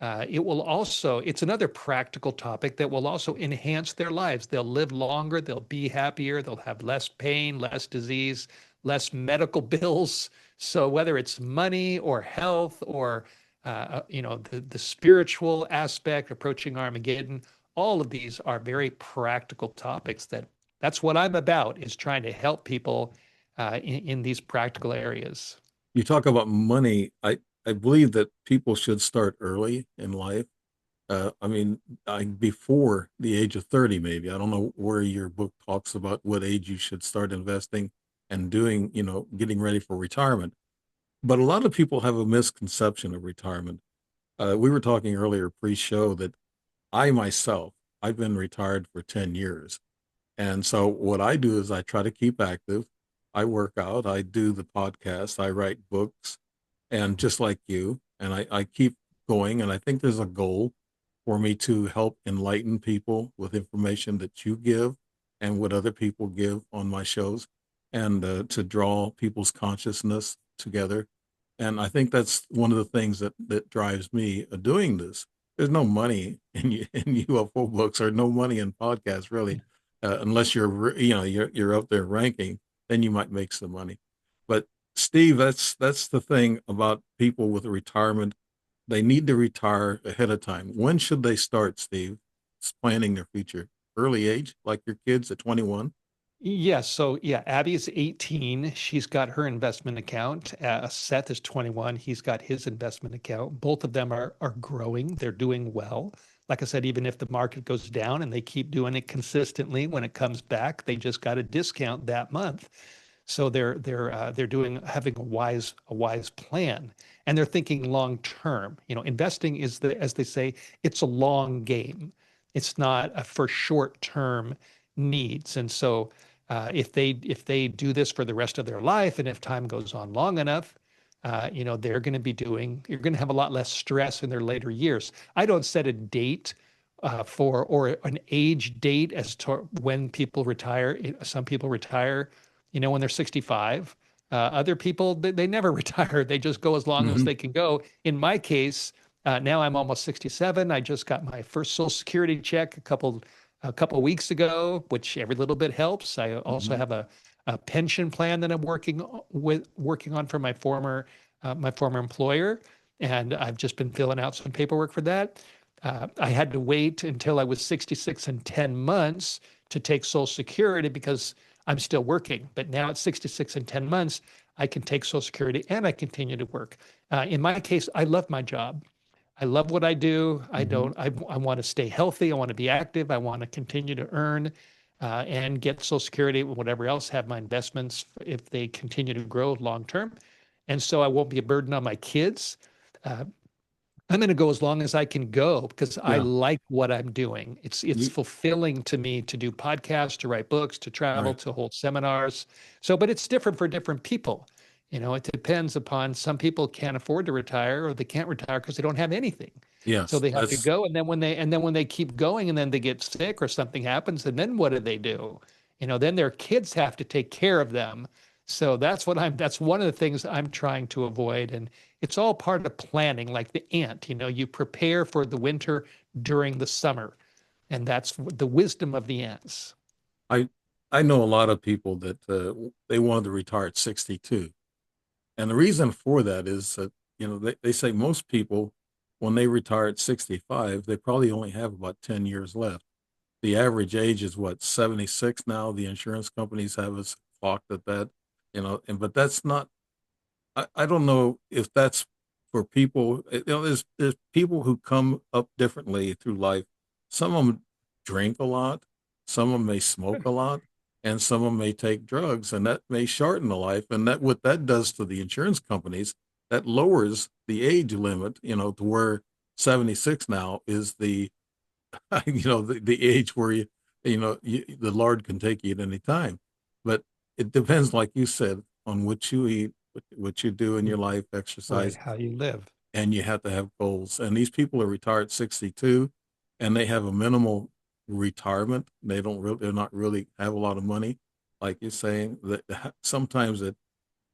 it's another practical topic that will also enhance their lives. They'll live longer, they'll be happier, they'll have less pain, less disease, less medical bills. So whether it's money or health or the spiritual aspect, approaching Armageddon, all of these are very practical topics. That's what I'm about, is trying to help people in these practical areas. You talk about money. I believe that people should start early in life. I mean, before the age of 30, maybe. I don't know where your book talks about what age you should start investing and doing, getting ready for retirement. But a lot of people have a misconception of retirement. We were talking earlier pre-show that I myself, I've been retired for 10 years. And so what I do is I try to keep active. I work out, I do the podcast, I write books, and just like you, and I keep going. And I think there's a goal for me to help enlighten people with information that you give and what other people give on my shows, and to draw people's consciousness together. And I think that's one of the things that drives me doing this. There's no money in UFO books, or no money in podcasts, really, unless you're up there ranking. Then you might make some money. But Steve, that's the thing about people with a retirement. They need to retire ahead of time. When should they start, Steve? Planning their future. Early age, like your kids at 21. Yeah, so yeah, Abby is 18. She's got her investment account. Seth is 21. He's got his investment account. Both of them are growing. They're doing well. Like I said, even if the market goes down and they keep doing it consistently, when it comes back, they just got a discount that month. So they're doing having a wise plan, and they're thinking long term. Investing is, as they say, it's a long game. It's not for short term needs. And so if they do this for the rest of their life, and if time goes on long enough, you're going to have a lot less stress in their later years. I don't set a date or an age date as to when people retire. Some people retire, when they're 65. Other people, they never retire. They just go as long as Hmm. they can go. In my case, now I'm almost 67. I just got my first Social Security check a couple weeks ago, which every little bit helps. I also Hmm. have a pension plan that I'm working on for my former employer, and I've just been filling out some paperwork for that. I had to wait until I was 66 and 10 months to take Social Security because I'm still working. But now at 66 and 10 months, I can take Social Security and I continue to work. In my case, I love my job. I love what I do. I Hmm. don't, I want to stay healthy. I want to be active. I want to continue to earn and get Social Security, whatever else, have my investments if they continue to grow long term. And so I won't be a burden on my kids. Uh, I'm going to go as long as I can go because I Yeah. like what I'm doing. It's You, fulfilling to me to do podcasts, to write books, to travel, right. to hold seminars. So, but it's different for different people. It depends upon some people can't afford to retire or they can't retire because they don't have anything. So Yes. they have to That's go, and then when they keep going and then they get sick or something happens, and then what do they do? Then their kids have to take care of them. So that's one of the things I'm trying to avoid. And it's all part of planning, like the ant. You prepare for the winter during the summer, and that's the wisdom of the ants. I I know a lot of people that they wanted to retire at 62. And the reason for that is that, they say most people, when they retire at 65, they probably only have about 10 years left. The average age is what, 76 now. The insurance companies have us clocked at that, but that's not, I don't know if that's for people. There's people who come up differently through life. Some of them drink a lot, some of them may smoke a lot, and some of them may take drugs, and that may shorten the life. And that what that does to the insurance companies, that lowers the age limit, to where 76 now is the the age where the Lord can take you at any time. But it depends, like you said, on what you eat, what you do in your life, Right, exercise, how you live. and you have to have goals. And these people are retired 62, and they have a minimal retirement. They're not really have a lot of money, like you're saying. That sometimes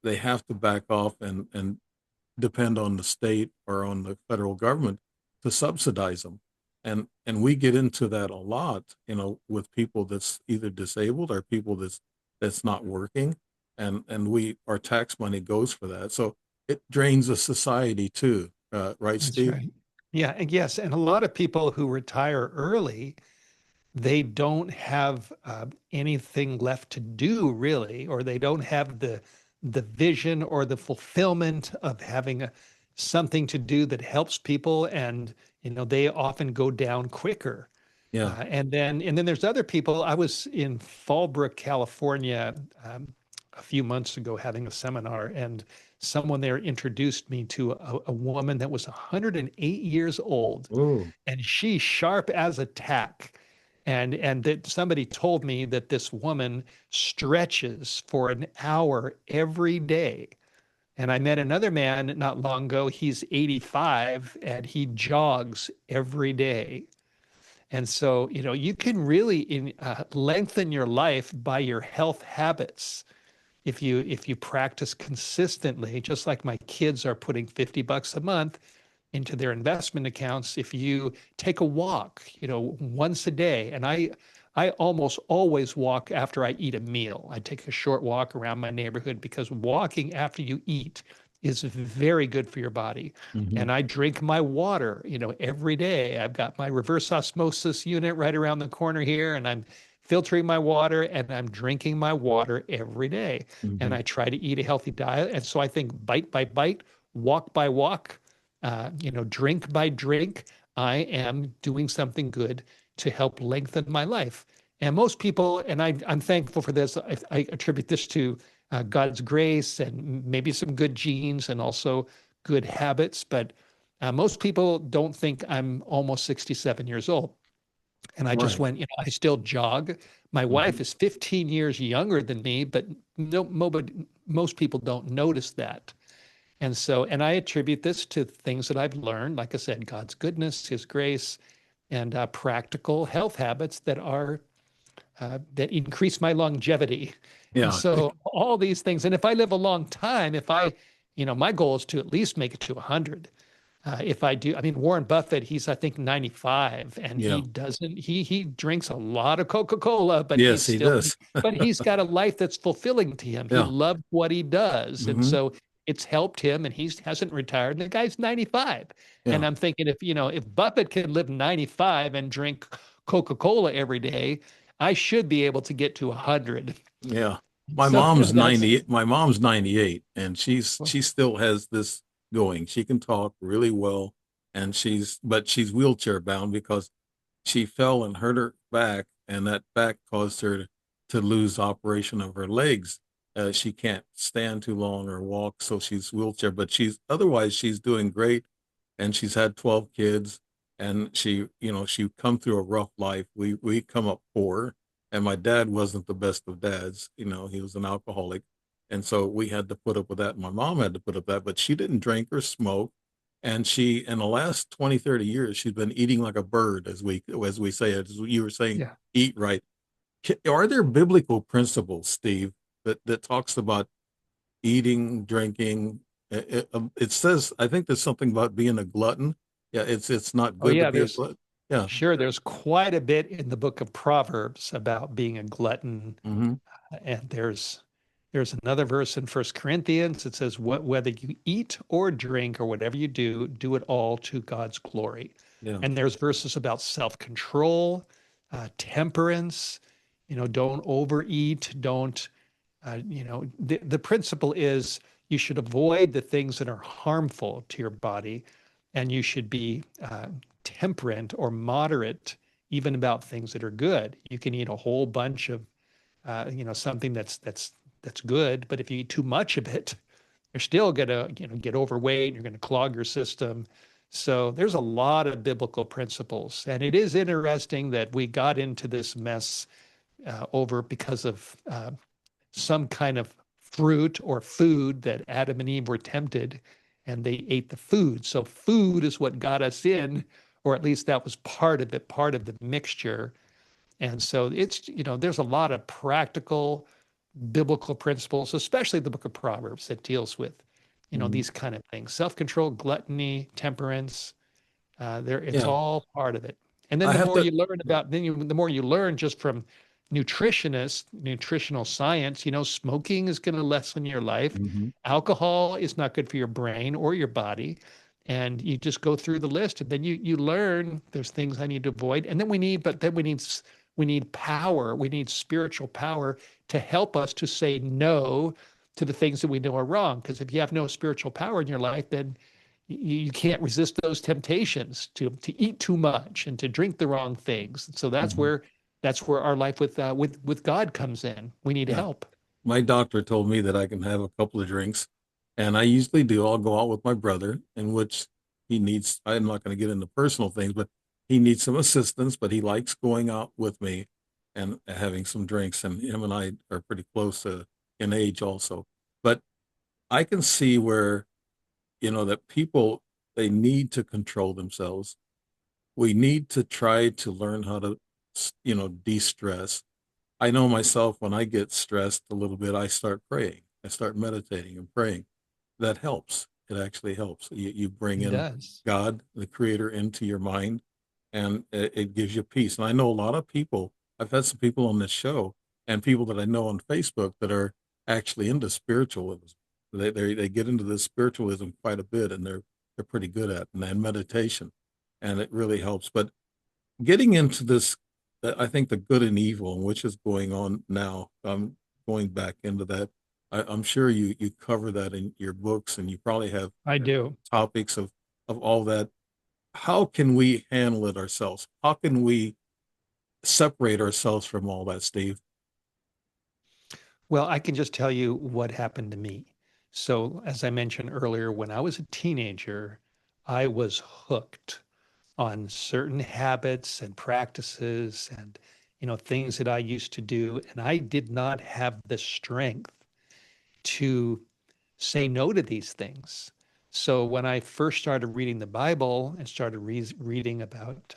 they have to back off and depend on the state or on the federal government to subsidize them. And we get into that a lot, with people that's either disabled or people that's not working. And we our tax money goes for that. So it drains the society too. Right, That's Steve? right. Yeah, and yes, and a lot of people who retire early, they don't have anything left to do really, or they don't have the vision or the fulfillment of having something to do that helps people, and they often go down quicker. Yeah. And then there's other people. I was in Fallbrook, California, a few months ago having a seminar, and someone there introduced me to a woman that was 108 years old, Oh. and she sharp as a tack. And that somebody told me that this woman stretches for an hour every day. And I met another man not long ago. He's 85 and he jogs every day. And so, you can really lengthen your life by your health habits if you practice consistently. Just like my kids are putting $50 a month into their investment accounts. If you take a walk, once a day, and I almost always walk after I eat a meal. I take a short walk around my neighborhood because walking after you eat is very good for your body. Hmm. And I drink my water, every day. I've got my reverse osmosis unit right around the corner here, and I'm filtering my water and I'm drinking my water every day. And Hmm. I try to eat a healthy diet. And so I think bite by bite, walk by walk, drink by drink, I am doing something good to help lengthen my life. And most people, and I'm thankful for this, I attribute this to God's grace and maybe some good genes and also good habits. But most people don't think I'm almost 67 years old. And I just Right. went, I still jog. My Hmm. wife is 15 years younger than me, but no, most people don't notice that. And I attribute this to things that I've learned, like I said, God's goodness, His grace, and practical health habits that increase my longevity. And Yeah. so all these things, and if I live a long time, my goal is to at least make it to 100. If I do, I mean, Warren Buffett, he's I think 95, and he Yeah. doesn't. He drinks a lot of Coca-Cola, but Yes, he does. he's got a life that's fulfilling to him. He Yeah. loves what he does, and Hmm. so it's helped him. And he hasn't retired. And the guy's 95, and Yeah. I'm thinking if Buffett can live 95 and drink Coca-Cola every day, I should be able to get to 100. Yeah. So, that's, My mom's 98 and she still has this going. She can talk really well and she's wheelchair bound because she fell and hurt her back and that back caused her to lose operation of her legs. She can't stand too long or walk, so she's wheelchair, but she's doing great and she's had 12 kids and she come through a rough life. We come up poor and my dad wasn't the best of dads. He was an alcoholic. And so we had to put up with that. My mom had to put up with that, but she didn't drink or smoke. And in the last 20, 30 years, she's been eating like a bird, as we say it, as you were saying, yeah. eat right. Are there biblical principles, Steve, that talks about eating, drinking? It says, I think there's something about being a glutton. Yeah, it's not Oh, good to yeah. be a glutton. Yeah. Sure, there's quite a bit in the book of Proverbs about being a glutton. Hmm. And there's another verse in First Corinthians that says, whether you eat or drink or whatever you do, do it all to God's glory. Yeah. And there's verses about self-control, temperance, don't overeat, don't, the principle is you should avoid the things that are harmful to your body, and you should be temperate or moderate even about things that are good. You can eat a whole bunch of something that's good, but if you eat too much of it, you're still gonna get overweight. You're gonna clog your system. So there's a lot of biblical principles, and it is interesting that we got into this mess over because of some kind of fruit or food that Adam and Eve were tempted, and they ate the food. So food is what got us in, or at least that was part of it, part of the mixture. And so there's a lot of practical biblical principles, especially the book of Proverbs, that deals with, Hmm. these kind of things: self-control, gluttony, temperance. It's Yeah. all part of it. And then I the have more to. you learn about, the more you learn just from nutritionists, nutritional science, smoking is going to lessen your life. Mhm. Alcohol is not good for your brain or your body. And you just go through the list, and then you learn there's things I need to avoid. And then we need power. We need spiritual power to help us to say no to the things that we know are wrong. Because if you have no spiritual power in your life, then you can't resist those temptations to eat too much and to drink the wrong things. So Mhm. that's where our life with God comes in. We need Yeah. help. My doctor told me that I can have a couple of drinks, and I usually do. I'll go out with my brother, in which he needs, I'm not going to get into personal things, but he needs some assistance, but he likes going out with me and having some drinks. And him and I are pretty close in age also. But I can see where, that people, they need to control themselves. We need to try to learn how to, de-stress. I know myself when I get stressed a little bit, I start praying. I start meditating and praying. That helps. It actually helps. You bring It in does. God, the creator, into your mind and it gives you peace. And I know a lot of people, I've had some people on this show and people that I know on Facebook that are actually into spiritualism. They get into this spiritualism quite a bit and they're pretty good at it, and then meditation. And it really helps. But getting into this, I think the good and evil, which is going on now, going back into that. I'm sure you cover that in your books, and you probably have I do. topics of all that. How can we handle it ourselves? How can we separate ourselves from all that, Steve? Well, I can just tell you what happened to me. So, as I mentioned earlier, when I was a teenager, I was hooked on certain habits and practices and things that I used to do, and I did not have the strength to say no to these things. So when I first started reading the Bible and started reading about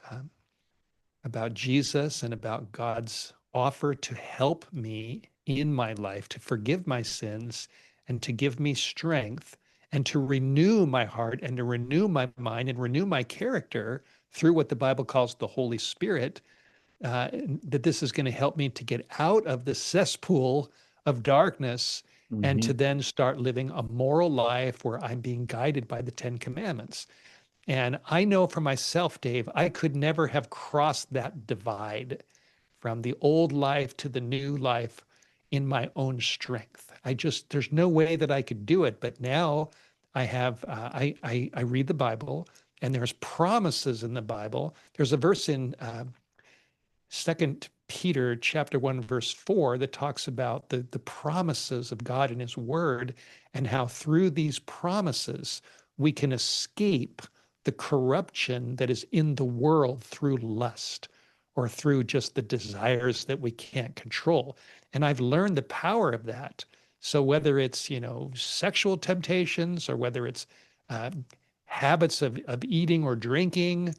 Jesus and about God's offer to help me in my life, to forgive my sins and to give me strength and to renew my heart and to renew my mind and renew my character through what the Bible calls the Holy Spirit, uh, that this is going to help me to get out of the cesspool of darkness and Hmm. to then start living a moral life where I'm being guided by the Ten Commandments. And I know for myself, Dave, I could never have crossed that divide from the old life to the new life in my own strength. There's no way that I could do it. But now I read the Bible, and there's promises in the Bible. There's a verse in Second Peter chapter 1 verse 4 that talks about the promises of God in his word, and how through these promises we can escape the corruption that is in the world through lust or through just the desires that we can't control. And I've learned the power of that. So whether it's, sexual temptations, or whether it's uh, habits of eating or drinking,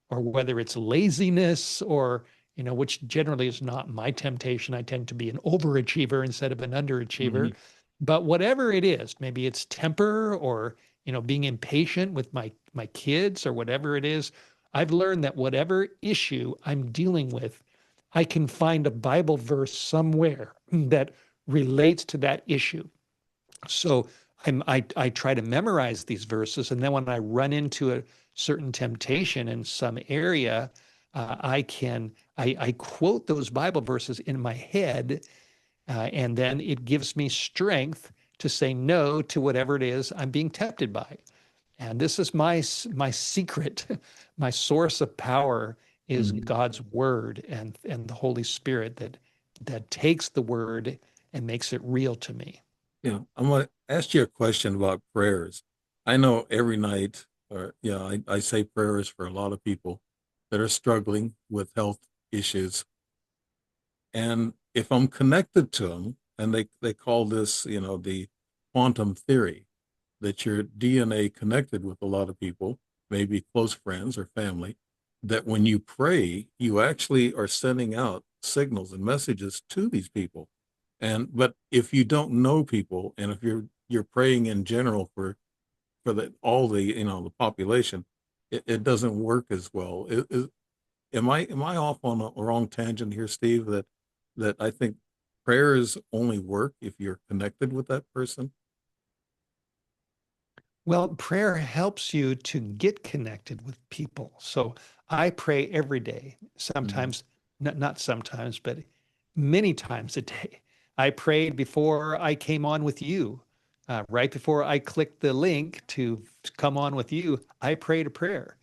or whether it's laziness, or which generally is not my temptation. I tend to be an overachiever instead of an underachiever. Mhm. But whatever it is, maybe it's temper, or being impatient with my kids, or whatever it is, I've learned that whatever issue I'm dealing with, I can find a Bible verse somewhere that relates to that issue. So I try to memorize these verses, and then when I run into a certain temptation in some area, I quote those Bible verses in my head, and then it gives me strength to say no to whatever it is I'm being tempted by. And this is my secret, my source of power is Mhm. God's word, and the Holy Spirit that takes the word and makes it real to me. Yeah, I'm going to ask you a question about prayers. I know every night, or yeah, I say prayers for a lot of people that are struggling with health issues. And if I'm connected to them, and they call this, the quantum theory, that your DNA connected with a lot of people, maybe close friends or family, that when you pray, you actually are sending out signals and messages to these people. And but if you don't know people, and if you're praying in general for the all the the population, it doesn't work as well. Am I off on a wrong tangent here, Steve? That I think prayers only work if you're connected with that person. Well, prayer helps you to get connected with people. So I pray every day, Mhm. sometimes, not sometimes, but many times a day. I prayed before I came on with you. Right before I clicked the link to come on with you, I prayed a prayer.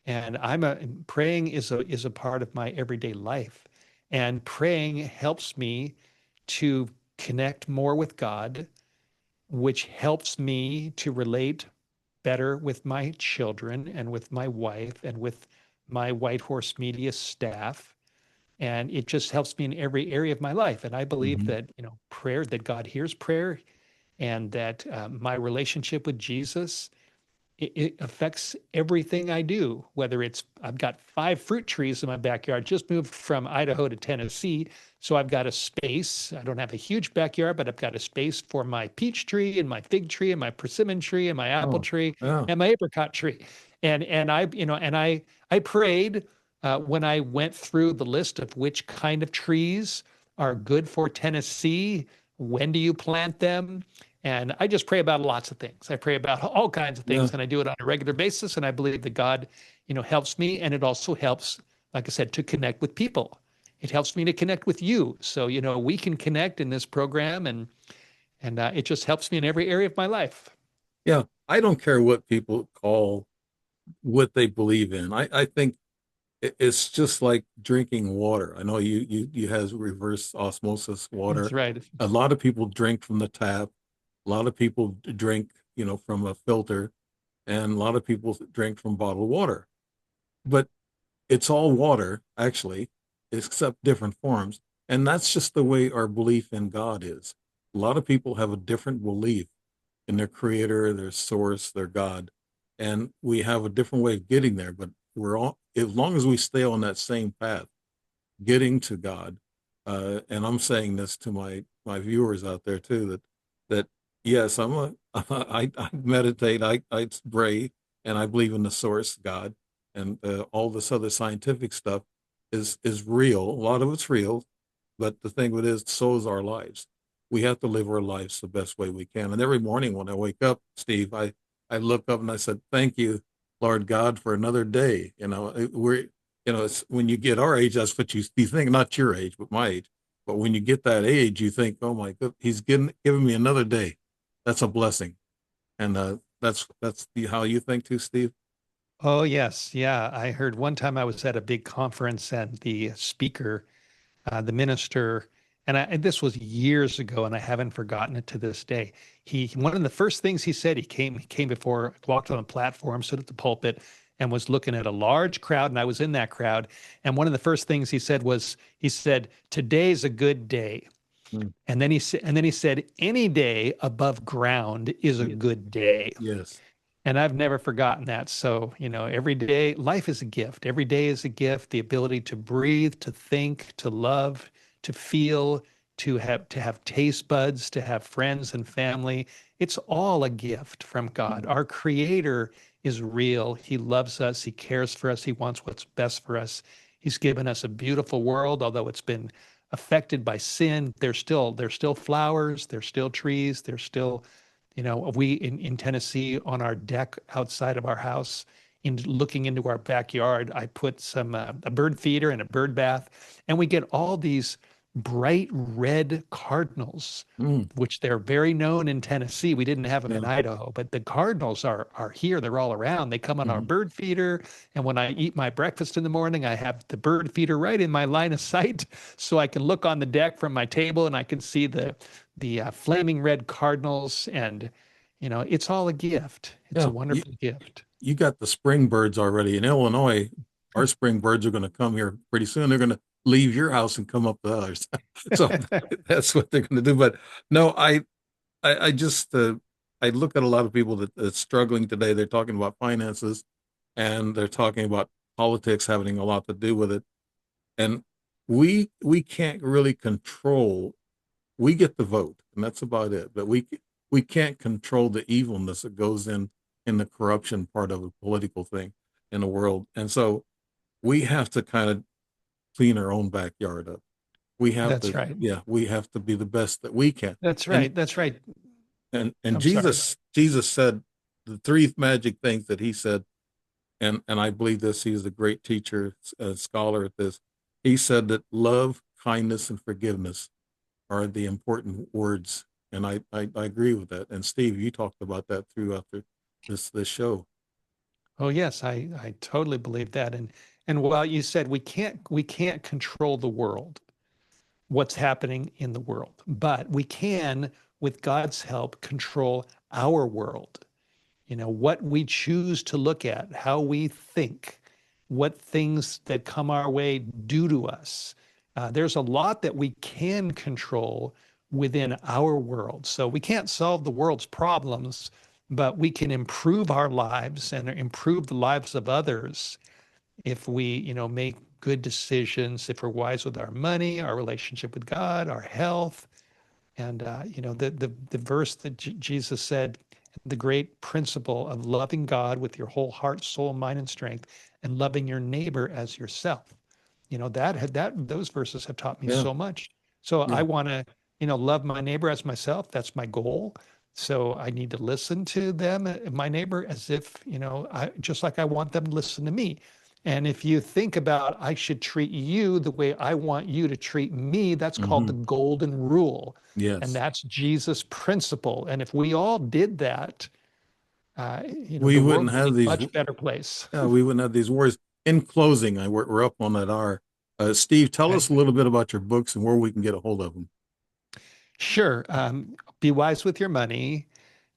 And praying is a part of my everyday life. And praying helps me to connect more with God, which helps me to relate better with my children and with my wife and with my White Horse Media staff. And it just helps me in every area of my life. And I believe Mhm. that, prayer, that God hears prayer, and that my relationship with Jesus, it affects everything I do, whether it's I've got 5 fruit trees in my backyard, just moved from Idaho to Tennessee. So I've got a space. I don't have a huge backyard, but I've got a space for my peach tree and my fig tree and my persimmon tree and my apple Oh, tree yeah. and my apricot tree. And I prayed when I went through the list of which kind of trees are good for Tennessee. When do you plant them? And I just pray about lots of things. I pray about all kinds of Yeah. things, and I do it on a regular basis. And I believe that God, helps me. And it also helps, like I said, to connect with people. It helps me to connect with you. So, we can connect in this program, and it just helps me in every area of my life. Yeah. I don't care what people call what they believe in. I think it's just like drinking water. I know you has reverse osmosis That's water. right. A lot of people drink from the tap. A lot of people drink, from a filter, and a lot of people drink from bottled water. But it's all water, actually, except different forms. And that's just the way our belief in God is. A lot of people have a different belief in their creator, their source, their God. And we have a different way of getting there, but we're all, as long as we stay on that same path, getting to God. And I'm saying this to my viewers out there too, that yes, I meditate, I pray, and I believe in the source God, and all this other scientific stuff is real. A lot of it's real, but the thing with it is, so is our lives. We have to live our lives the best way we can. And every morning when I wake up, Steve, I look up and I said, "Thank you, Lord God, for another day." it's when you get our age, that's what you think, not your age, but my age. But when you get that age, you think, oh my God, he's giving me another day. That's a blessing. And how you think too, Steve? Oh, yes. Yeah. I heard one time I was at a big conference and the speaker, the minister, and this was years ago, and I haven't forgotten it to this day. One of the first things he said, he came before, walked on the platform, stood at the pulpit, and was looking at a large crowd, and I was in that crowd. And one of the first things he said was, he said, "Today's a good day." Mm, And then he said, "Any day above ground is a yeah. good day." Yes. And I've never forgotten that. So, every day, life is a gift. Every day is a gift. The ability to breathe, to think, to love, to feel, to have taste buds, to have friends and family. It's all a gift from God. Mm, Our Creator is real. He loves us. He cares for us. He wants what's best for us. He's given us a beautiful world, although it's been affected by sin. There's still flowers, there's still trees, there's still we in Tennessee on our deck outside of our house, in looking into our backyard, I put a bird feeder and a bird bath, and we get all these bright red cardinals, mm, which they're very known in Tennessee. We didn't have them yeah. in Idaho, but the cardinals are here. They're all around. They come on our Mhm. bird feeder, and when I eat my breakfast in the morning, I have the bird feeder right in my line of sight, so I can look on the deck from my table and I can see the flaming red cardinals, and it's all a gift. It's a Yeah. wonderful gift. You got the spring birds already in Illinois. Our spring birds are going to come here pretty soon. They're going to leave your house and come up to ours. So that's what they're going to do. But no, I just I look at a lot of people that's struggling today. They're talking about finances and they're talking about politics having a lot to do with it. And we can't really control. We get the vote, and that's about it. But we can't control the evilness that goes in the corruption part of a political thing in the world. And so we have to kind of clean our own backyard up. We have That's to, right. yeah, we have to be the best that we can. That's And right. That's right. and I'm sorry. Jesus said the three magic things that he said, and I believe this. He's a great teacher, a scholar at this. He said that love, kindness, and forgiveness are the important words, and I agree with that. And Steve, you talked about that throughout this show. Oh yes, I totally believe that. And while you said we can't control the world, what's happening in the world, but we can, with God's help, control our world. What we choose to look at, how we think, what things that come our way do to us. There's a lot that we can control within our world. So we can't solve the world's problems, but we can improve our lives and improve the lives of others if we, make good decisions, if we're wise with our money, our relationship with God, our health, and the verse that Jesus said, the great principle of loving God with your whole heart, soul, mind, and strength, and loving your neighbor as yourself. That those verses have taught me Yeah, so much. So I yeah, want to, love my neighbor as myself. That's my goal. So I need to listen to them, my neighbor, as if, I just like I want them to listen to me. And if you think about, I should treat you the way I want you to treat me, that's called the hmm, golden rule. And yes. that's Jesus' principle. And if we all did that, We the world wouldn't would be have a these. much better place. Yeah, we wouldn't have these worries. In closing, we're up on that hour. Steve, tell Okay. us a little bit about your books and where we can get a hold of them. Sure. Be wise with your money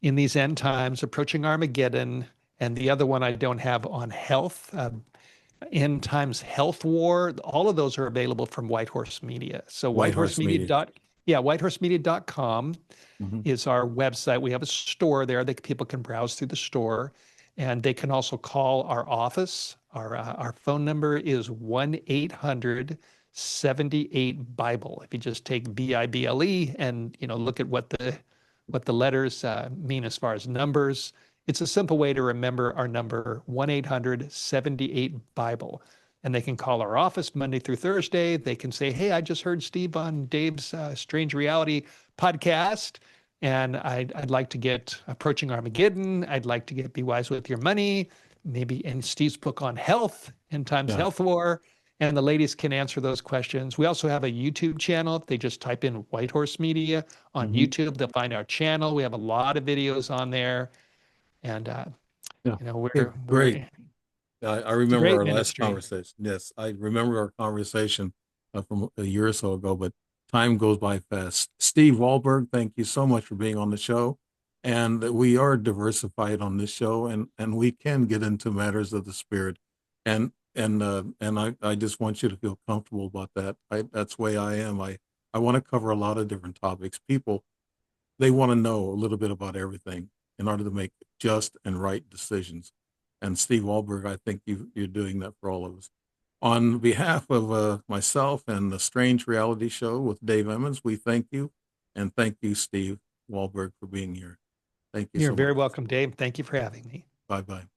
in these end times, approaching Armageddon. And the other one I don't have on health, end times health war. All of those are available from Whitehorse Media. So White Horse Media. whitehorsemedia.com Hmm. is our website. We have a store there that people can browse through the store, and they can also call our office. Our phone number is 1-800-78 Bible. If you just take Bible and look at what the letters mean as far as numbers, it's a simple way to remember our number, 1-800-78 Bible. And they can call our office Monday through Thursday. They can say, "Hey, I just heard Steve on Dave's Strange Reality podcast, and I'd like to get Approaching Armageddon. I'd like to get Be Wise with Your Money." maybe in Steve's book on health, End Times Yeah. Health War, and the ladies can answer those questions. We also have a YouTube channel. If they just type in White Horse Media on Hmm. YouTube, they'll find our channel. We have a lot of videos on there, and Yeah. you know Okay, we're great. it's I a remember great our last ministry. conversation. Yes, I remember our conversation from a year or so ago, but time goes by fast. Steve Wohlberg, thank you so much for being on the show. And we are diversified on this show, and we can get into matters of the spirit. And I just want you to feel comfortable about that. That's the way I am. I want to cover a lot of different topics. People, they want to know a little bit about everything in order to make just and right decisions. And Steve Wohlberg, I think you're doing that for all of us. On behalf of myself and the Strange Reality Show with Dave Emmons, we thank you. And thank you, Steve Wohlberg, for being here. Thank you You're so much. very welcome, Dave. Thank you for having me. Bye bye.